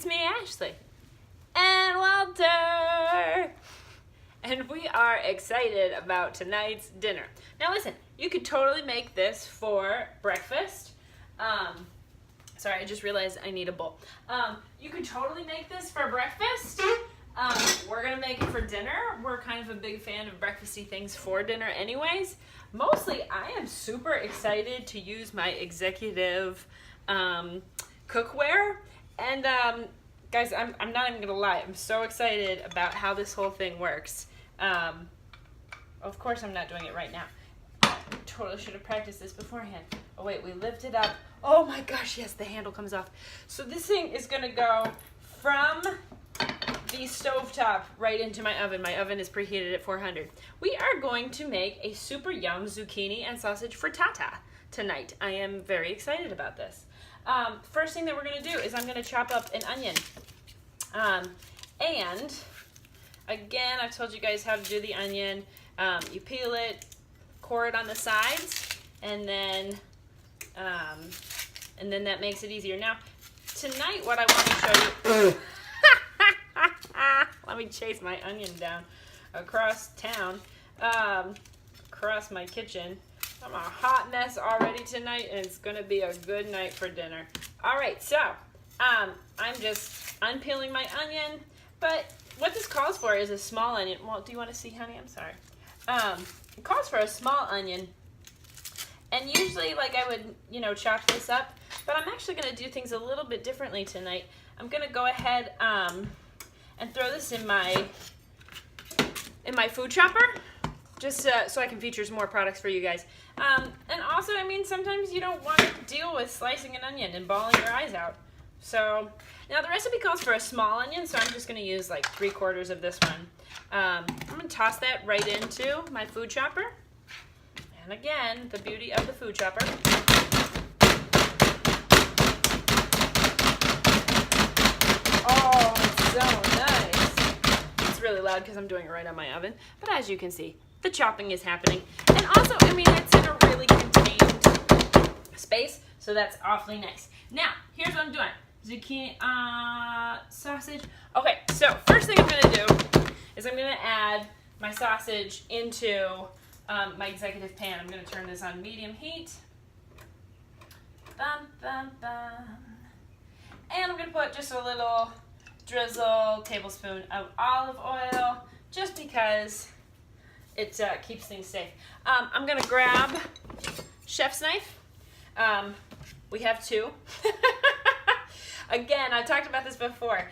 it's me, Ashley, and Walter, and we are excited about tonight's dinner. Now listen, you could totally make this for breakfast. Sorry, I just realized I need a bowl. You could totally make this for breakfast. We're gonna make it for dinner. We're kind of a big fan of breakfasty things for dinner anyways. Mostly, I am super excited to use my executive cookware. And guys, I'm not even gonna lie, I'm so excited about how this whole thing works. Of course I'm not doing it right now. Totally should have practiced this beforehand. Oh wait, we lift it up. Oh my gosh, yes, the handle comes off. So this thing is gonna go from the stovetop right into my oven. My oven is preheated at 400. We are going to make a super yum zucchini and sausage frittata tonight. I am very excited about this. First thing that we're gonna do is I'm gonna chop up an onion. And again, I've told you guys how to do the onion. You peel it, core it on the sides, and then that makes it easier. Now, tonight what I want to show you, let me chase my onion down across town, across my kitchen. I'm a hot mess already tonight, and it's gonna be a good night for dinner. All right, so I'm just unpeeling my onion, but what this calls for is a small onion. Well, do you want to see, honey? I'm sorry. It calls for a small onion, and usually, like, I would, chop this up, but I'm actually going to do things a little bit differently tonight. I'm going to go ahead and throw this in my food chopper, just so I can feature some more products for you guys. And also, I mean, sometimes you don't want to deal with slicing an onion and bawling your eyes out. So now the recipe calls for a small onion, so I'm just going to use like 3/4 of this one. I'm going to toss that right into my food chopper. And again, the beauty of the food chopper. Oh, it's so nice. It's really loud because I'm doing it right on my oven. But as you can see, the chopping is happening. And also, I mean, it's in a really contained space, so that's awfully nice. Now, here's what I'm doing. Zucchini, sausage. Okay, so first thing I'm going to do is I'm going to add my sausage into my executive pan. I'm going to turn this on medium heat. Bum, bum, bum. And I'm going to put just a little tablespoon of olive oil, just because it keeps things safe. I'm going to grab chef's knife. We have two. Again, I've talked about this before.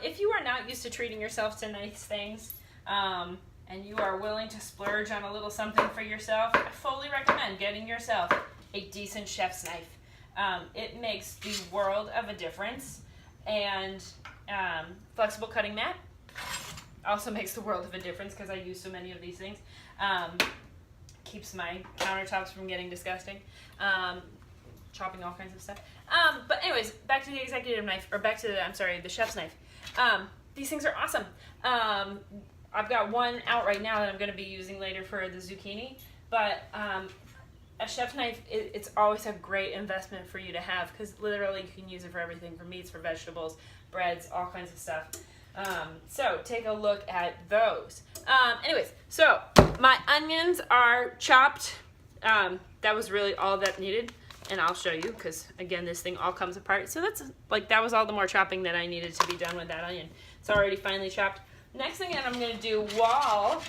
If you are not used to treating yourself to nice things, and you are willing to splurge on a little something for yourself, I fully recommend getting yourself a decent chef's knife. It makes the world of a difference. And flexible cutting mat also makes the world of a difference because I use so many of these things. Keeps my countertops from getting disgusting. Chopping all kinds of stuff. But anyways, back to the executive knife, or back to the chef's knife. These things are awesome. I've got one out right now that I'm going to be using later for the zucchini, but a chef's knife, it's always a great investment for you to have, because literally you can use it for everything, for meats, for vegetables, breads, all kinds of stuff. So take a look at those. Anyways, so my onions are chopped. That was really all that needed. And I'll show you, because again, this thing all comes apart. So that was all the more chopping that I needed to be done with that onion. It's already finely chopped. Next thing that I'm going to do while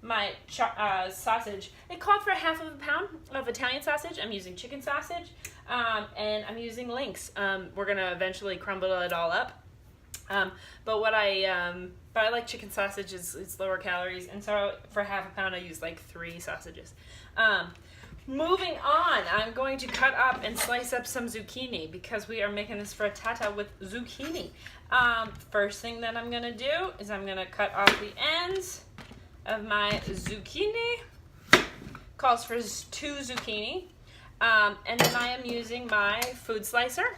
my sausage, it called for 1/2 pound of Italian sausage. I'm using chicken sausage, and I'm using links. We're going to eventually crumble it all up. But I like chicken sausage, it's lower calories, and so for 1/2 pound I use like 3 sausages. Moving on, I'm going to cut up and slice up some zucchini, because we are making this frittata with zucchini. First thing that I'm going to do is I'm going to cut off the ends of my zucchini. Calls for 2 zucchini. And then I am using my food slicer.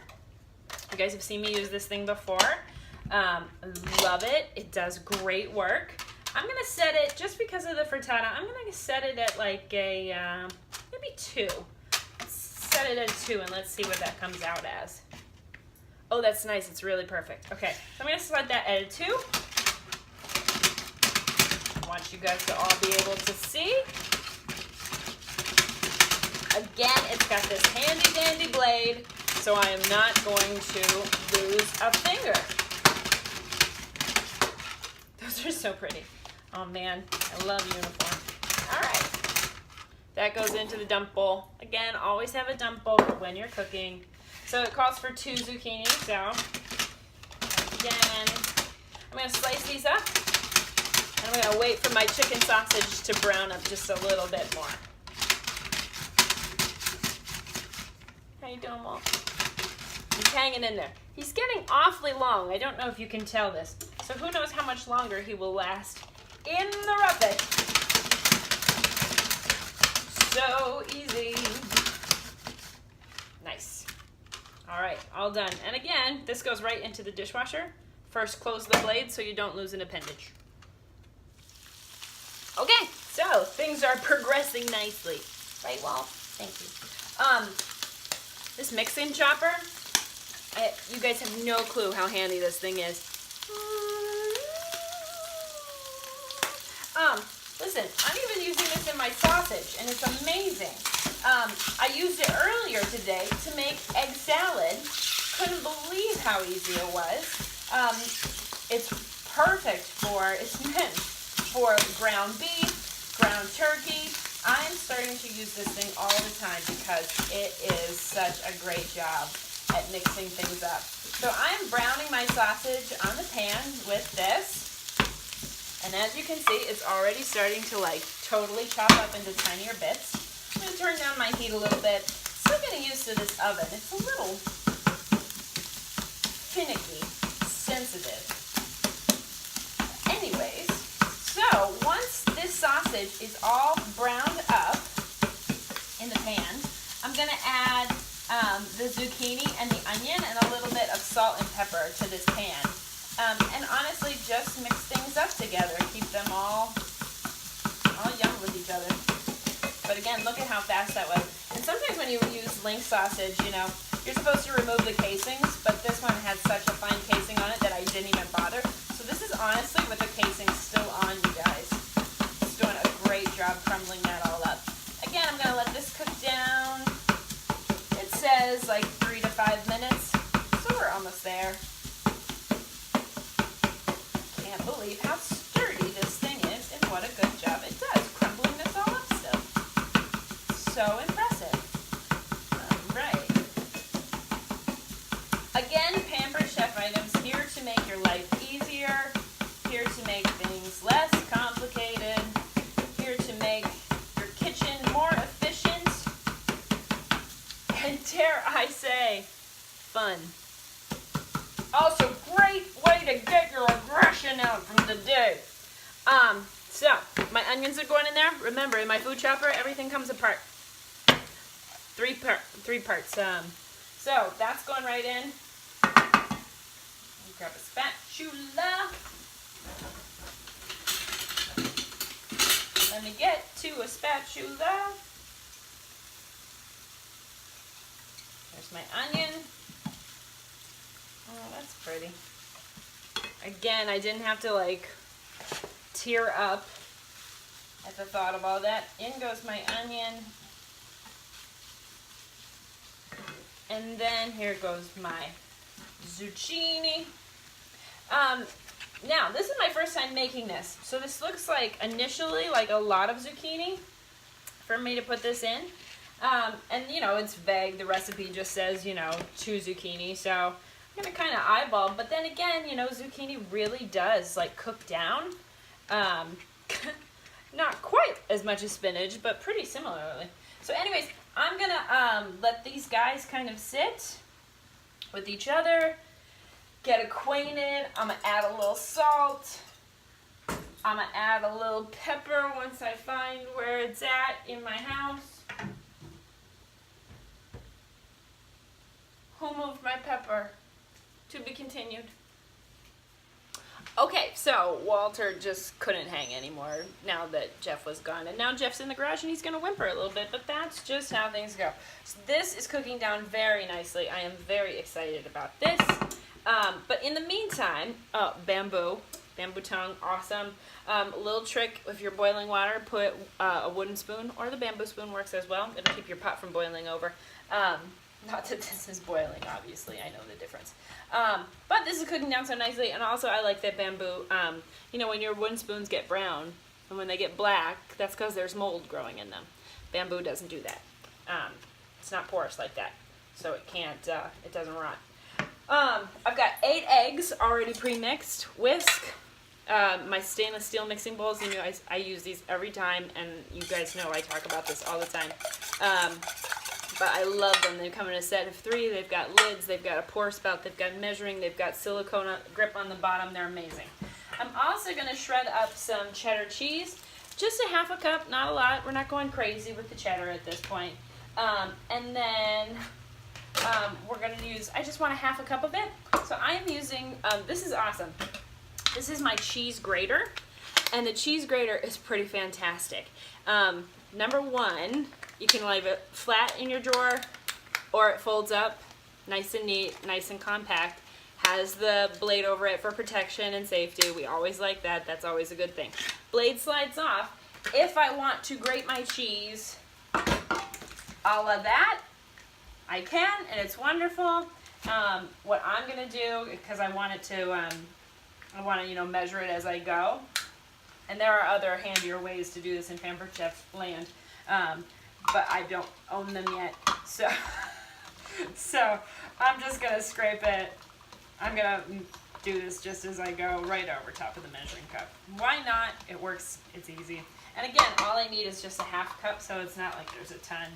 You guys have seen me use this thing before. Love it. It does great work. I'm going to set it, just because of the frittata, I'm going to set it at like a, maybe 2. Let's set it at 2 and let's see what that comes out as. Oh, that's nice. It's really perfect. Okay, so I'm going to slide that at a 2. I want you guys to all be able to see. Again, it's got this handy dandy blade, so I am not going to lose a finger. Those are so pretty. Oh man, I love uniform. All right, that goes into the dump bowl. Again, always have a dump bowl when you're cooking. So it calls for 2 zucchini, so again, I'm gonna slice these up, and I'm gonna wait for my chicken sausage to brown up just a little bit more. How you doing, Walt? He's hanging in there. He's getting awfully long. I don't know if you can tell this. So who knows how much longer he will last in the oven. So easy. Nice. All right, all done. And again, this goes right into the dishwasher. First, close the blade so you don't lose an appendage. Okay, so things are progressing nicely. Right, Walt? Thank you. This mixing chopper, you guys have no clue how handy this thing is. Listen, I'm even using this in my sausage, and it's amazing. I used it earlier today to make egg salad. Couldn't believe how easy it was. It's perfect it's meant for ground beef, ground turkey. I'm starting to use this thing all the time because it is such a great job at mixing things up. So I'm browning my sausage on the pan with this. And as you can see, it's already starting to totally chop up into tinier bits. I'm going to turn down my heat a little bit. Still getting used to this oven. It's a little finicky, sensitive. Anyways, so once this sausage is all browned up in the pan, I'm going to add the zucchini and the onion and a little bit of salt and pepper to this pan. And honestly, just mix things up together. Keep them all yum with each other. But again, look at how fast that was. And sometimes when you use link sausage, you're supposed to remove the casings, but this one had such a fine casing on it that I didn't even bother. So this is honestly with the casing still on, you guys. It's doing a great job crumbling that all up. Again, I'm going to let this cook down. It says 3 to 5 minutes, so we're almost there. Can't believe how sturdy this thing is and what a good job it does crumbling this all up still. So impressive. All right. Again, Pampered Chef items here to make your life easier, here to make things less complicated, here to make your kitchen more efficient, and dare I say, fun. Also, great way to get your aggression out from the day. So my onions are going in there. Remember, in my food chopper, everything comes apart. Three parts. So that's going right in. Grab a spatula. Let me get to a spatula. There's my onion. Oh, that's pretty. Again, I didn't have to tear up at the thought of all that. In goes my onion. And then here goes my zucchini. Now, this is my first time making this. So this looks initially like a lot of zucchini for me to put this in. And it's vague. The recipe just says, 2 zucchini. So I'm going to kind of eyeball. But then again, zucchini really does cook down. Not quite as much as spinach, but pretty similarly. So anyways, I'm going to let these guys kind of sit with each other, get acquainted. I'm going to add a little salt. I'm going to add a little pepper once I find where it's at in my house. Who moved my pepper? To be continued. Okay, so Walter just couldn't hang anymore now that Jeff was gone. And now Jeff's in the garage and he's going to whimper a little bit, but that's just how things go. So this is cooking down very nicely. I am very excited about this. But in the meantime, bamboo tongue, awesome. Little trick, if you're boiling water, put a wooden spoon, or the bamboo spoon works as well. It'll keep your pot from boiling over. Not that this is boiling, obviously. I know the difference. But this is cooking down so nicely, and also I like that bamboo, you know, when your wooden spoons get brown, and when they get black, that's because there's mold growing in them. Bamboo doesn't do that. It's not porous like that, so it can't, it doesn't rot. I've got 8 eggs already pre-mixed. Whisk. My stainless steel mixing bowls, you know, I use these every time, and you guys know I talk about this all the time. But I love them. They come in a set of 3. They've got lids, they've got a pour spout, they've got measuring, they've got silicone grip on the bottom. They're amazing. I'm also going to shred up some cheddar cheese. Just a half a cup, not a lot. We're not going crazy with the cheddar at this point. And then we're going to use, I just want a half a cup of it. So I'm using, this is awesome. This is my cheese grater. And the cheese grater is pretty fantastic. Number 1, you can leave it flat in your drawer, or it folds up nice and neat, nice and compact. Has the blade over it for protection and safety. We always like that. That's always a good thing. Blade slides off. If I want to grate my cheese a la that, I can, and it's wonderful. What I'm going to do, because I want it to, you know, measure it as I go. And there are other handier ways to do this in Pampered Chef land. But I don't own them yet, so I'm just gonna scrape it. I'm gonna do this just as I go, right over top of the measuring cup. Why not? It works. It's easy. And again, all I need is just a half cup, so it's not like there's a ton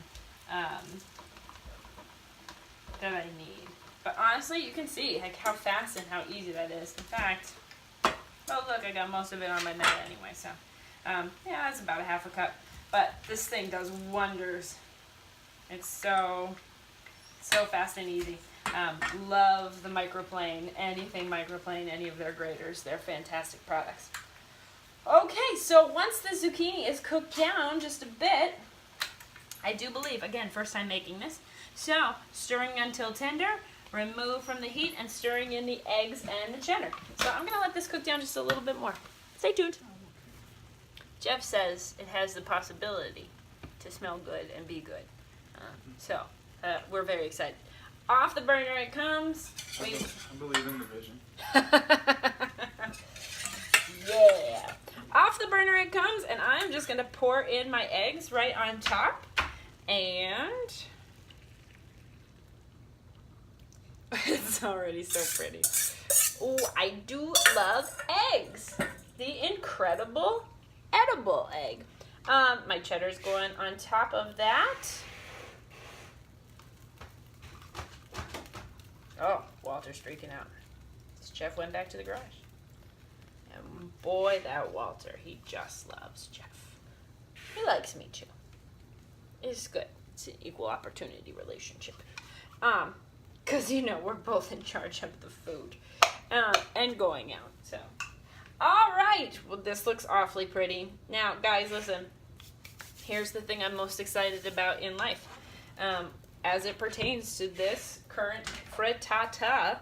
that I need. But honestly, you can see like how fast and how easy that is. In fact, oh look, I got most of it on my mat anyway. So yeah, that's about a half a cup. But this thing does wonders. It's so fast and easy. Love the microplane, anything microplane, any of their graters. They're fantastic products. Okay, so once the zucchini is cooked down just a bit, I do believe, again, first time making this, so stirring until tender, remove from the heat, and stirring in the eggs and the cheddar. So I'm going to let this cook down just a little bit more. Stay tuned. Jeff says it has the possibility to smell good and be good. So we're very excited. Off the burner it comes. I believe in the vision. Yeah. Off the burner it comes, and I'm just going to pour in my eggs right on top. And it's already so pretty. Oh, I do love eggs. The incredible edible egg. My cheddar's going on top of that. Oh, Walter's freaking out. This Jeff went back to the garage. And boy, that Walter, he just loves Jeff. He likes me too. It's good. It's an equal opportunity relationship. Because, you know, we're both in charge of the food and going out, so. All right, well, this looks awfully pretty. Now, guys, listen. Here's the thing I'm most excited about in life. As it pertains to this current frittata.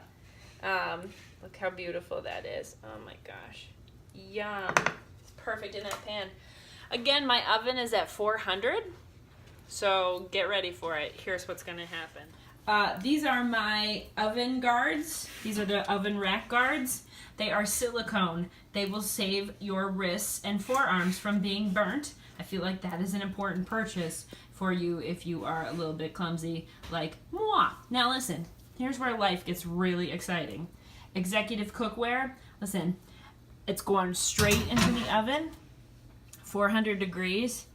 Look how beautiful that is. Oh my gosh. Yum. It's perfect in that pan. Again, my oven is at 400. So get ready for it. Here's what's going to happen. These are my oven guards. These are the oven rack guards. They are silicone. They will save your wrists and forearms from being burnt. I feel like that is an important purchase for you if you are a little bit clumsy like moi. Now listen, here's where life gets really exciting. Executive cookware, listen, it's going straight into the oven, 400 degrees,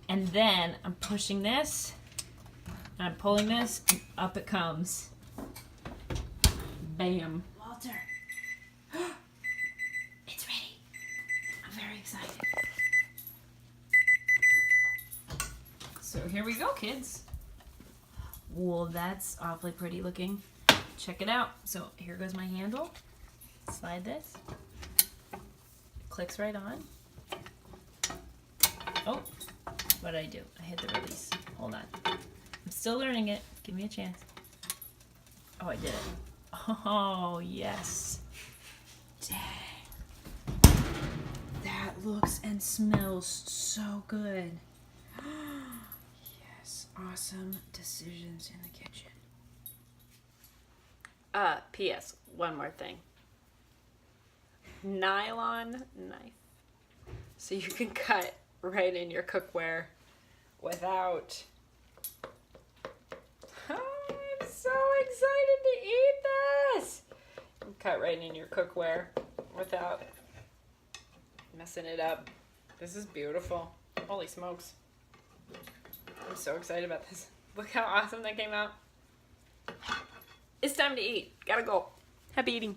and then I'm pushing this, and I'm pulling this, and up it comes. Bam. Walter. It's ready. I'm very excited. So here we go, kids. Well, that's awfully pretty looking. Check it out. So here goes my handle. Slide this. Clicks right on. Oh, what did I do? I hit the release. Hold on. I'm still learning it. Give me a chance. Oh, I did it. Oh, yes. Dang. That looks and smells so good. Yes, awesome decisions in the kitchen. P.S. One more thing. Nylon knife. So you can cut right in your cookware without... Oh, I'm so excited to eat this! Cut right in your cookware without messing it up. This is beautiful. Holy smokes. I'm so excited about this. Look how awesome that came out. It's time to eat. Gotta go. Happy eating.